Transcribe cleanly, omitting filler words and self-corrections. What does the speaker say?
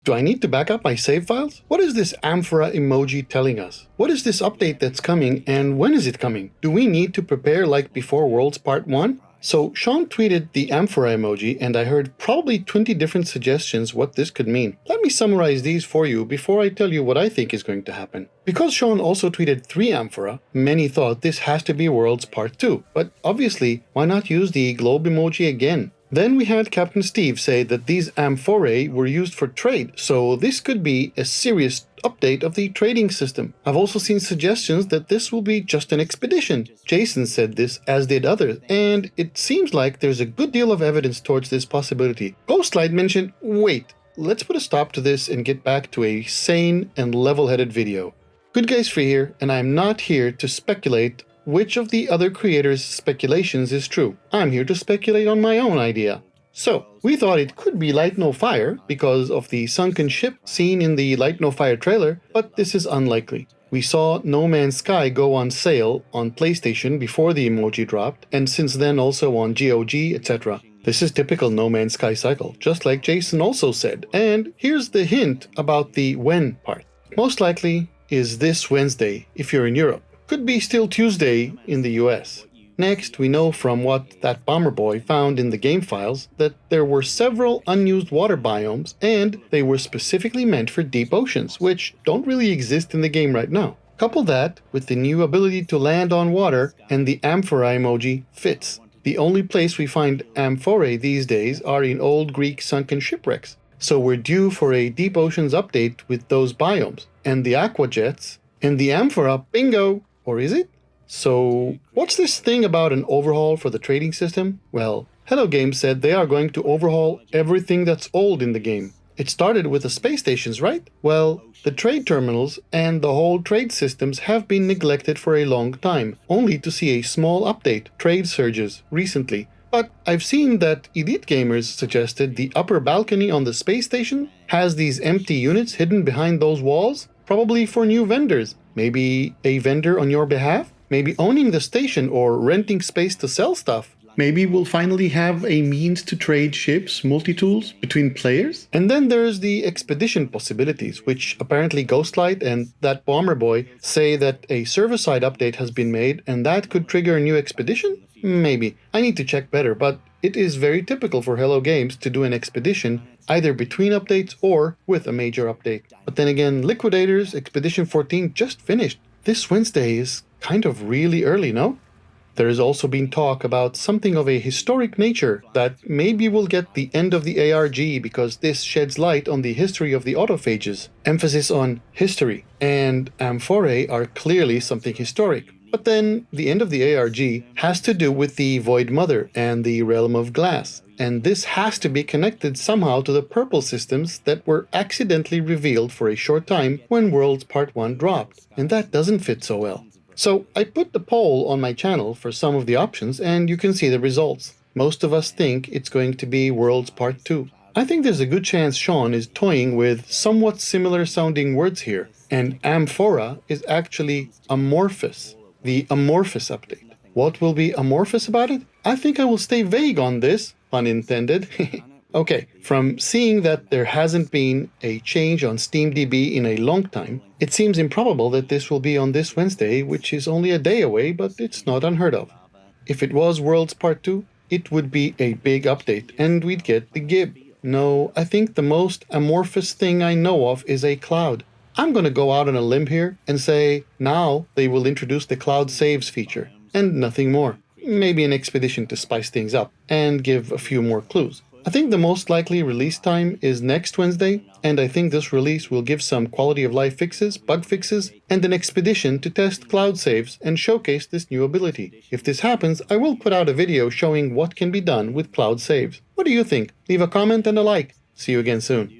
Do I need to back up my save files? What is this amphora emoji telling us? What is this update that's coming and when is it coming? Do we need to prepare like before Worlds Part 1? So Sean tweeted the amphora emoji and I heard probably 20 different suggestions what this could mean. Let me summarize these for you before I tell you what I think is going to happen. Because Sean also tweeted 3 amphora, many thought this has to be Worlds Part 2, but obviously why not use the globe emoji again? Then we had Captain Steve say that these amphorae were used for trade, so this could be a serious update of the trading system. I've also seen suggestions that this will be just an expedition. Jason said this, as did others, and it seems like there's a good deal of evidence towards this possibility. Ghostlight mentioned, wait, let's put a stop to this and get back to a sane and level-headed video. GoodGuysFree here, and I'm not here to speculate which of the other creators' speculations is true. I'm here to speculate on my own idea. So, we thought it could be Light No Fire because of the sunken ship seen in the Light No Fire trailer, but this is unlikely. We saw No Man's Sky go on sale on PlayStation before the emoji dropped, and since then also on GOG, etc. This is typical No Man's Sky cycle, just like Jason also said. And here's the hint about the when part. Most likely is this Wednesday if you're in Europe. Could be still Tuesday in the US. Next, we know from what that bomber boy found in the game files that there were several unused water biomes and they were specifically meant for deep oceans, which don't really exist in the game right now. Couple that with the new ability to land on water and the amphora emoji fits. The only place we find amphorae these days are in old Greek sunken shipwrecks. So we're due for a deep oceans update with those biomes and the aqua jets and the amphora, bingo! Or is it? So, what's this thing about an overhaul for the trading system? Well, Hello Games said they are going to overhaul everything that's old in the game. It started with the space stations, right? Well, the trade terminals and the whole trade systems have been neglected for a long time, only to see a small update, trade surges, recently. But I've seen that Elite Gamers suggested the upper balcony on the space station has these empty units hidden behind those walls, probably for new vendors. Maybe a vendor on your behalf? Maybe owning the station or renting space to sell stuff? Maybe we'll finally have a means to trade ships, multi-tools, between players? And then there's the expedition possibilities, which apparently Ghostlight and that bomber boy say that a server-side update has been made and that could trigger a new expedition? Maybe. I need to check better, but it is very typical for Hello Games to do an expedition either between updates or with a major update. But then again, Liquidators Expedition 14 just finished. This Wednesday is kind of really early, no? There has also been talk about something of a historic nature that maybe we'll get the end of the ARG because this sheds light on the history of the autophages. Emphasis on history, and amphorae are clearly something historic. But then, the end of the ARG has to do with the Void Mother and the Realm of Glass, and this has to be connected somehow to the purple systems that were accidentally revealed for a short time when Worlds Part 1 dropped, and that doesn't fit so well. So I put the poll on my channel for some of the options and you can see the results. Most of us think it's going to be Worlds Part 2. I think there's a good chance Sean is toying with somewhat similar sounding words here, and amphora is actually amorphous. The amorphous update. What will be amorphous about it? I think I will stay vague on this, pun intended. Okay, from seeing that there hasn't been a change on SteamDB in a long time, it seems improbable that this will be on this Wednesday, which is only a day away, but it's not unheard of. If it was Worlds Part 2, it would be a big update, and we'd get the gib. No, I think the most amorphous thing I know of is a cloud. I'm going to go out on a limb here and say now they will introduce the cloud saves feature, and nothing more. Maybe an expedition to spice things up and give a few more clues. I think the most likely release time is next Wednesday, and I think this release will give some quality of life fixes, bug fixes, and an expedition to test cloud saves and showcase this new ability. If this happens, I will put out a video showing what can be done with cloud saves. What do you think? Leave a comment and a like. See you again soon.